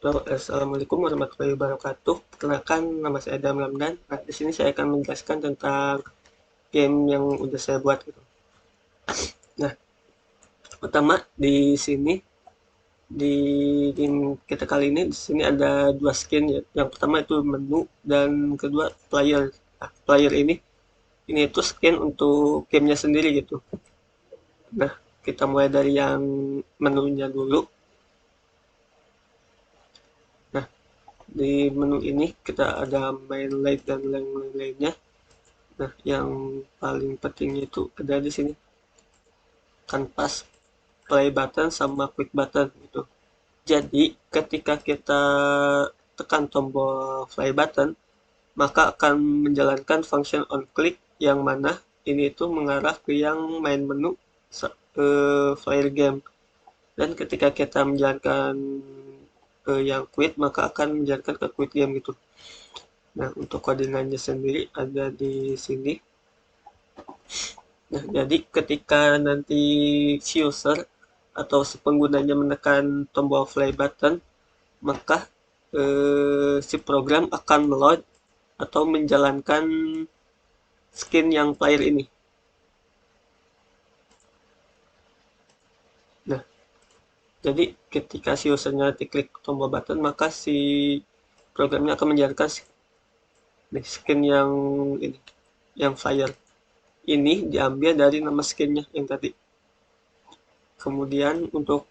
Halo, assalamualaikum warahmatullahi wabarakatuh. Perkenalkan, nama saya Adam Ramdan. Nah, di sini saya akan menjelaskan tentang game yang udah saya buat gitu. Nah, pertama di sini di game kita kali ini di sini ada dua skin ya. Yang pertama itu menu dan kedua player. Nah, player ini itu skin untuk gamenya sendiri gitu. Nah, kita mulai dari yang menunya dulu. Nah, di menu ini kita ada main light dan lain-lainnya. Nah, yang paling pentingnya itu ada di sini kanvas play button sama quick button gitu. Jadi, ketika kita tekan tombol play button, maka akan menjalankan function on click yang mana ini itu mengarah ke yang main menu player game. Dan ketika kita menjalankan yang quit, maka akan menjalankan ke quit game gitu. Nah, untuk codingannya sendiri ada di sini. Nah, jadi ketika nanti si user atau si penggunanya menekan tombol play button, maka si program akan meload atau menjalankan skin yang player ini. Nah, jadi ketika si usernya diklik tombol button, maka si programnya akan menjalankan skin yang ini, yang player. Ini diambil dari nama skinnya yang tadi. Kemudian untuk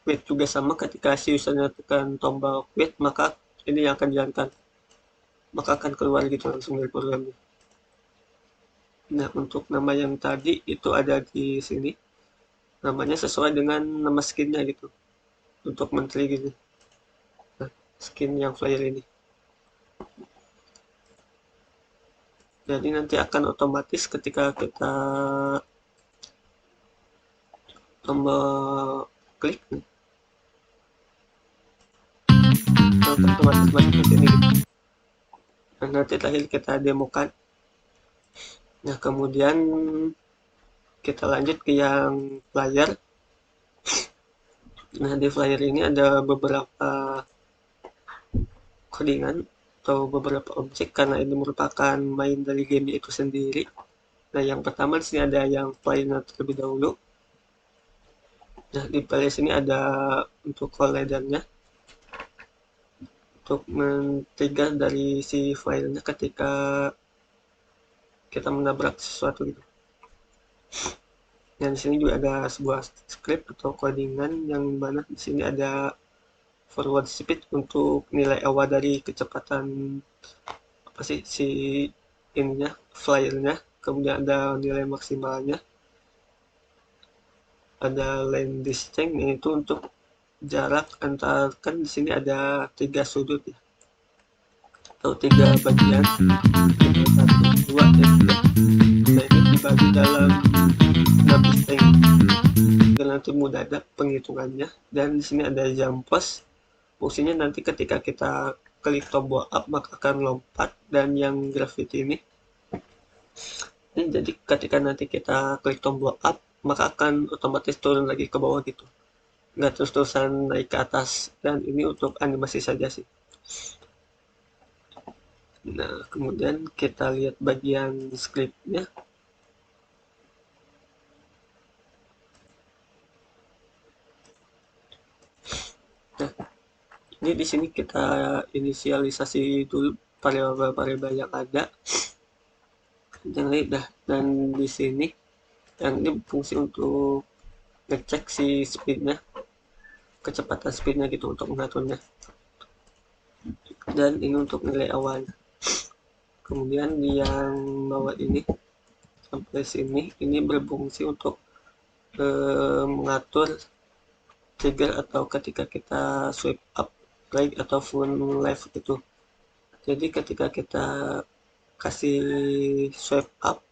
quit juga sama, ketika si usernya tekan tombol quit, maka ini yang akan dijalankan, maka akan keluar gitu langsung dari programnya. Nah, untuk nama yang tadi itu ada di sini, namanya sesuai dengan nama skinnya gitu, untuk menteri gitu. Nah, skin yang flyer ini, jadi nanti akan otomatis ketika kita tombol klik nih, akan otomatis masuk ke sini gitu. Nah, nanti terakhir kita demokan. Nah, kemudian kita lanjut ke yang player. Nah, di flyer ini ada beberapa codingan atau beberapa objek karena ini merupakan main dari game itu sendiri. Nah, yang pertama di sini ada yang playnya terlebih dahulu. Nah, di play sini ada untuk collidernya untuk men-trigger dari si filenya ketika kita menabrak sesuatu gitu. Dan di sini juga ada sebuah script atau codingan yang mana di sini ada forward speed untuk nilai awal dari kecepatan apa sih si ininya flyernya, kemudian ada nilai maksimalnya, ada lane distance yaitu untuk jarak antar, kan di sini ada tiga sudut ya atau tiga bagian, satu dua dan tiga. Nah, ini dibagi dalam 6 distance dan nanti mudah ada penghitungannya. Dan di sini ada jump post, fungsinya nanti ketika kita klik tombol up maka akan lompat, dan yang gravity ini jadi ketika nanti kita klik tombol up maka akan otomatis turun lagi ke bawah gitu, nggak terus-terusan naik ke atas. Dan ini untuk animasi saja sih. Nah, kemudian kita lihat bagian scriptnya. Nah, ini di sini kita inisialisasi dulu variabel-variabel yang ada. Dan di sini yang ini fungsi untuk ngecek si speednya, kecepatan speednya gitu, untuk mengaturnya. Dan ini untuk nilai awalnya. Kemudian di yang bawah ini sampai sini ini berfungsi untuk mengatur trigger atau ketika kita swipe up, right ataupun left gitu. Jadi ketika kita kasih swipe up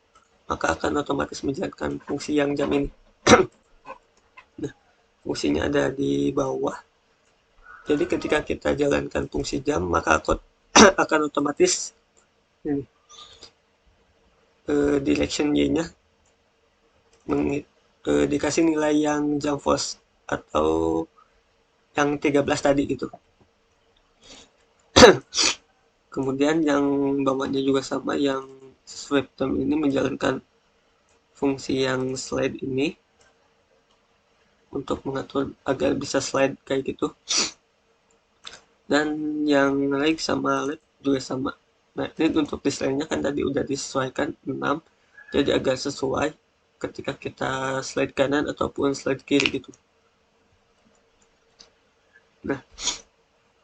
maka akan otomatis menjalankan fungsi yang jam ini. Nah, fungsinya ada di bawah. Jadi ketika kita jalankan fungsi jam maka akan otomatis ini, direction Y-nya dikasih nilai yang jump force atau yang 13 tadi gitu. Kemudian yang bawahnya juga sama, yang swipe term ini menjalankan fungsi yang slide ini untuk mengatur agar bisa slide kayak gitu. Dan yang right sama left juga sama. Nah, ini untuk desainnya kan tadi udah disesuaikan 6, jadi agak sesuai ketika kita slide kanan ataupun slide kiri gitu. Nah,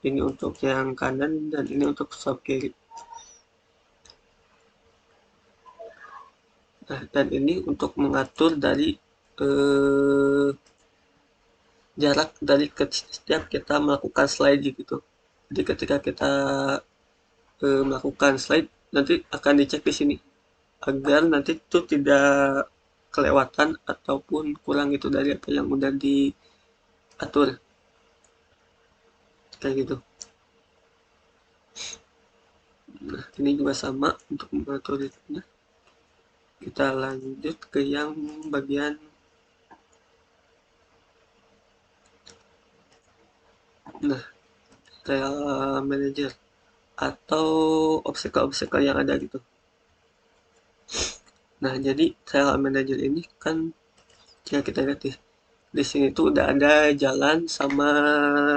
ini untuk yang kanan dan ini untuk swipe kiri. Nah, dan ini untuk mengatur dari jarak dari setiap kita melakukan slide gitu. Jadi ketika kita melakukan slide, nanti akan dicek di sini agar nanti itu tidak kelewatan ataupun kurang itu dari apa yang udah diatur kayak gitu. Nah, ini juga sama untuk mengatur itu. Kita lanjut ke yang bagian trial manager atau obstacle-obstacle yang ada gitu. Nah, jadi trial manager ini kan ya kita lihat di sini tuh udah ada jalan sama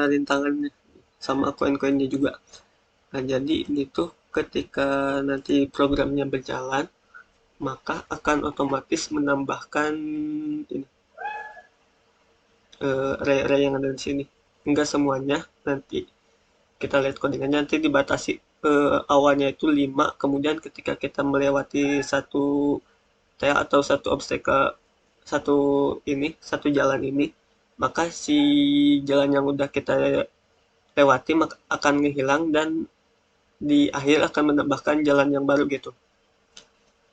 rintangannya sama koin-koinnya juga. Nah, jadi ini tuh ketika nanti programnya berjalan, maka akan otomatis menambahkan ini array-array yang ada di sini. Enggak semuanya, nanti kita lihat codingannya nanti dibatasi awalnya itu 5, kemudian ketika kita melewati satu TA atau satu obstacle, satu jalan ini, maka si jalan yang udah kita lewati akan menghilang dan di akhir akan menambahkan jalan yang baru gitu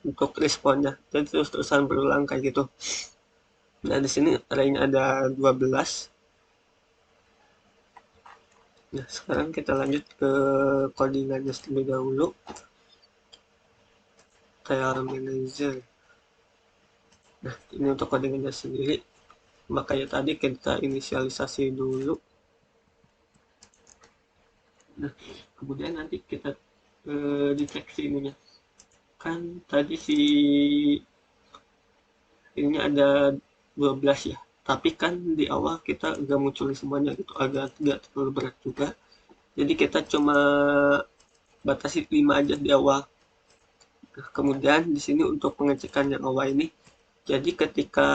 untuk responnya. Jadi terus-terusan berulang kayak gitu. Nah, di sini arraynya ada 12. Nah, sekarang kita lanjut ke codingannya terlebih dahulu. Trial manager. Nah, ini untuk codingannya sendiri. Makanya tadi kita inisialisasi dulu. Nah, kemudian nanti kita deteksi ininya. Kan tadi si ini ada 12 ya. Tapi kan di awal kita nggak munculin semuanya gitu, agak nggak terlalu berat juga. Jadi kita cuma batasi 5 aja di awal. Nah, kemudian di sini untuk pengecekan yang awal ini, jadi ketika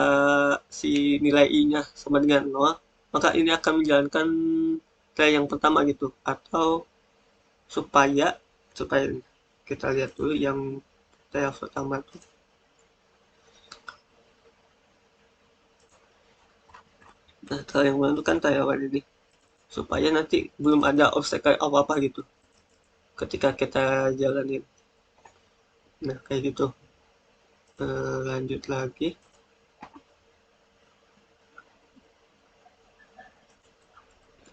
si nilai i-nya sama dengan 0, maka ini akan menjalankan try yang pertama gitu. Atau supaya supaya kita lihat dulu yang try pertama tuh. Nah, try yang mana itu kan try awal ini. Supaya nanti belum ada obstacle apa-apa gitu ketika kita jalanin. Nah, kayak gitu. Lanjut lagi.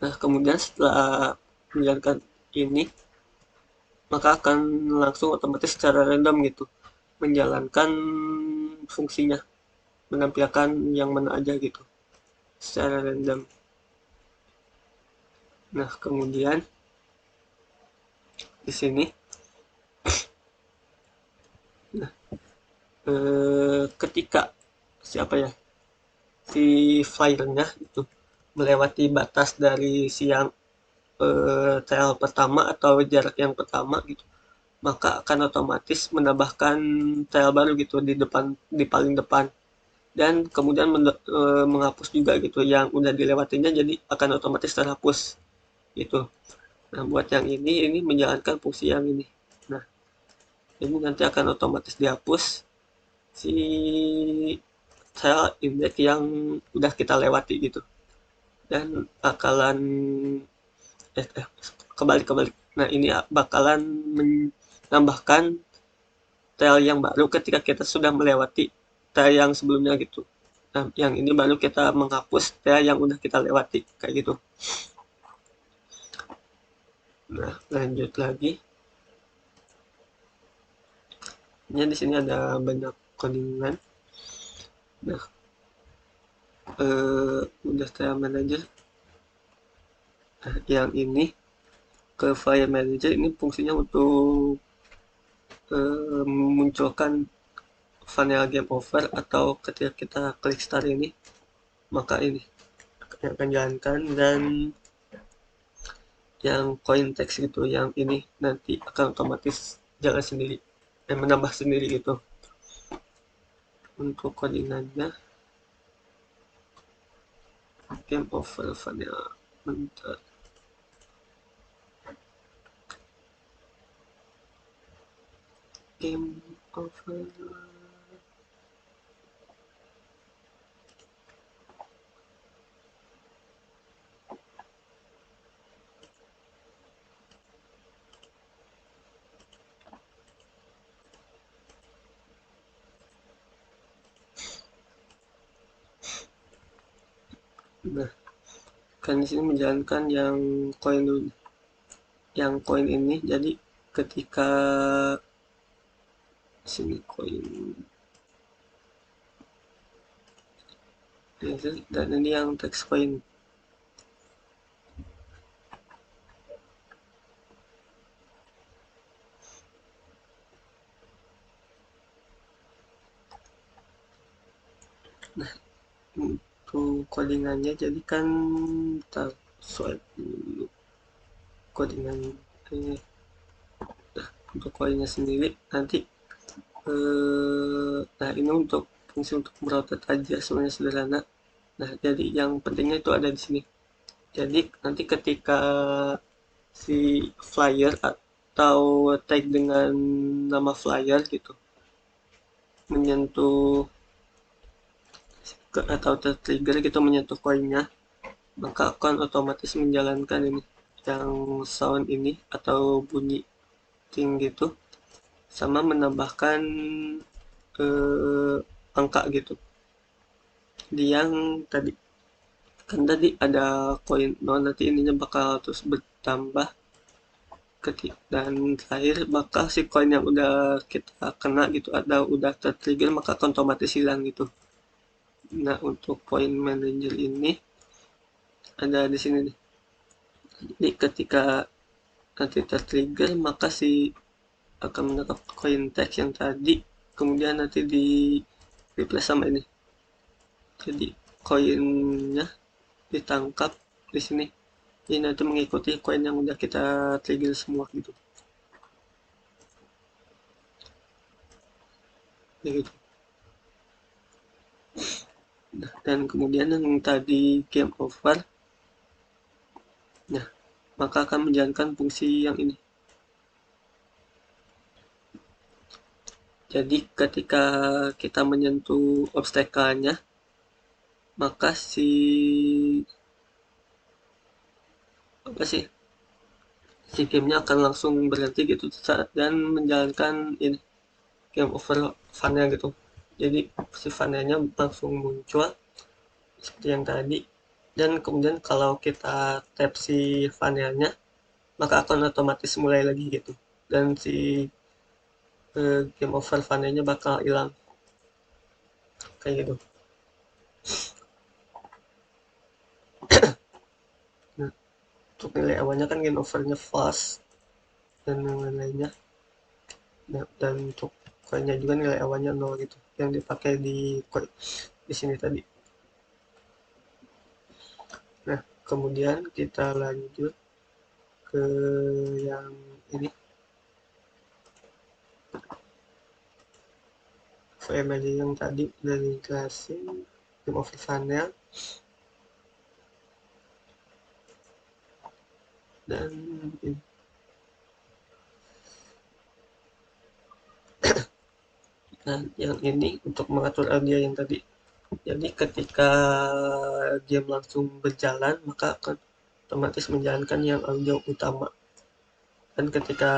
Nah, kemudian setelah menjalankan ini, maka akan langsung otomatis secara random gitu menjalankan fungsinya, menampilkan yang mana aja gitu secara random. Nah, kemudian di sini ketika siapa ya si flyernya itu melewati batas dari siang trial pertama atau jarak yang pertama gitu, maka akan otomatis menambahkan trial baru gitu di depan, di paling depan, dan kemudian menghapus juga gitu yang udah dilewatinya, jadi akan otomatis terhapus gitu. Nah, buat yang ini menjalankan fungsi yang ini. Nah, ini nanti akan otomatis dihapus si trial index yang udah kita lewati gitu, dan bakalan eh, eh kebalik. Nah, ini bakalan menambahkan trail yang baru ketika kita sudah melewati trail yang sebelumnya gitu. Nah, yang ini baru kita menghapus trail yang udah kita lewati kayak gitu. Nah, lanjut lagi. Ini di sini ada banyak codingan. Nah, udah trail manager. Nah, yang ini ke file manager, ini fungsinya untuk memunculkan vanilla game over, atau ketika kita klik start ini maka ini yang akan jalankan, dan yang coin text gitu yang ini nanti akan otomatis jalan sendiri dan menambah sendiri gitu. Untuk codingannya game over vanilla, bentar. Game over. Nah, kan di sini menjalankan yang koin dulu, yang koin ini. Jadi ketika sini koin dan ini yang text koin. Nah, untuk codingannya jadi kan kita swipe dulu codingan. Untuk koinnya sendiri nanti nah ini untuk fungsi untuk merotate aja, sebenarnya sederhana. Nah, jadi yang pentingnya itu ada di sini. Jadi nanti ketika si flyer atau tag dengan nama flyer gitu menyentuh atau tertrigger gitu menyentuh koinnya, maka akan otomatis menjalankan ini yang sound ini atau bunyi ting gitu, sama menambahkan eh, angka gitu di yang tadi. Kan tadi ada koin 0, nanti ininya bakal terus bertambah ketik, dan terakhir bakal si koin yang udah kita kena gitu ada udah tertrigger maka otomatis hilang gitu. Nah, untuk point manager ini ada di sini nih. Jadi ketika nanti tertrigger maka si akan menangkap koin text yang tadi, kemudian nanti di replace sama ini. Jadi koinnya ditangkap di sini. Jadi nanti mengikuti koin yang udah kita trigger semua gitu. Ya gitu. Nah, dan kemudian yang tadi game over, nah maka akan menjalankan fungsi yang ini. Jadi ketika kita menyentuh obstacle-nya, maka si apa sih si gamenya akan langsung berhenti gitu dan menjalankan ini game over fun-nya gitu. Jadi si fun-nya langsung muncul seperti yang tadi, dan kemudian kalau kita tap si fun-nya maka akan otomatis mulai lagi gitu, dan si game over fun-nya bakal hilang kayak gitu. Nah, untuk nilai awalnya kan game overnya fast dan lain-lainnya. Nah, dan untuk koinnya juga nilai awalnya 0 gitu yang dipakai di koin di sini tadi. Nah, kemudian kita lanjut ke yang ini, VM yang tadi udah dijelasin game over funnel. Dan ini. Nah, yang ini untuk mengatur audio yang tadi. Jadi ketika game langsung berjalan maka akan otomatis menjalankan yang audio utama, dan ketika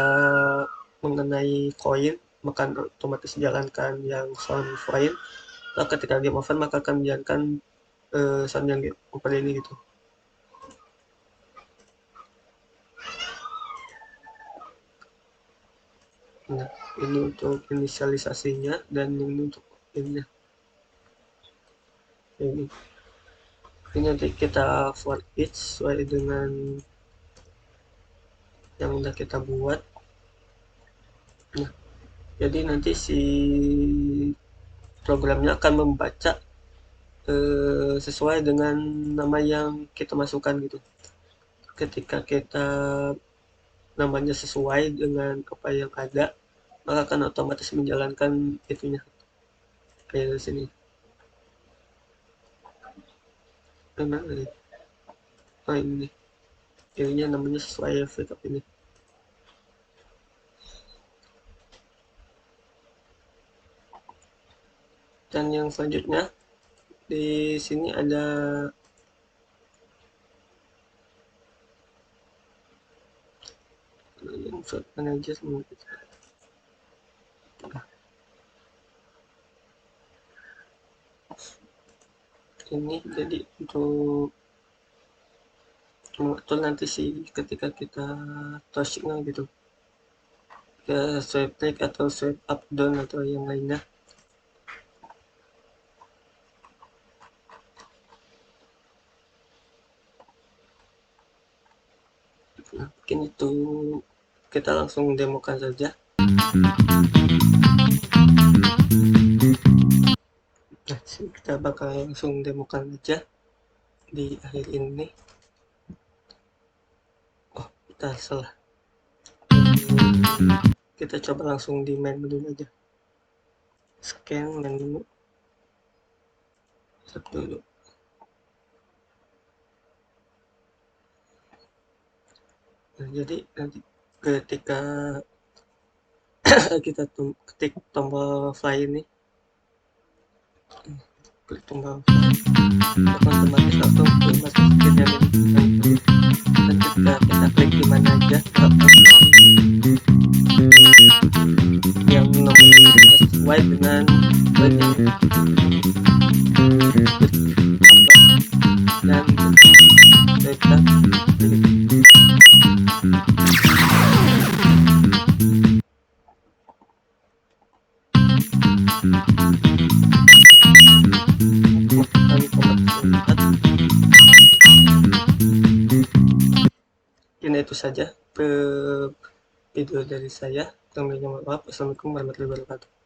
mengenai koin maka otomatis jalankan yang sound koin. Nah, ketika game over maka akan menjalankan sound yang game over ini gitu. Nah, ini untuk inisialisasinya, dan ini untuk ini. Ini nanti kita for each sesuai dengan yang udah kita buat. Nah, jadi nanti si programnya akan membaca sesuai dengan nama yang kita masukkan gitu. Ketika kita namanya sesuai dengan apa yang ada, maka akan otomatis menjalankan itunya kayak di sini. Karena ini ininya namanya sesuai backup ini. Dan yang selanjutnya di sini ada insert manager ini. Jadi untuk mengatur nanti sih ketika kita touching gitu ke swipe right atau swipe up down atau yang lainnya. Nah, mungkin itu kita langsung demokan saja. Nah, kita bakal langsung demokan aja di akhir ini. Oh, kita salah. Kita coba langsung di main menu aja. Scan menu. Set dulu. Nah, jadi nanti ketika kita ketik tombol fly ini, klik tombol otomatis langsung ke masuk skinnya ini. Dan ketika kita klik di mana aja yang nomor sesuai dengan yang dan kita ini itu saja video dari saya. Assalamualaikum warahmatullahi wabarakatuh.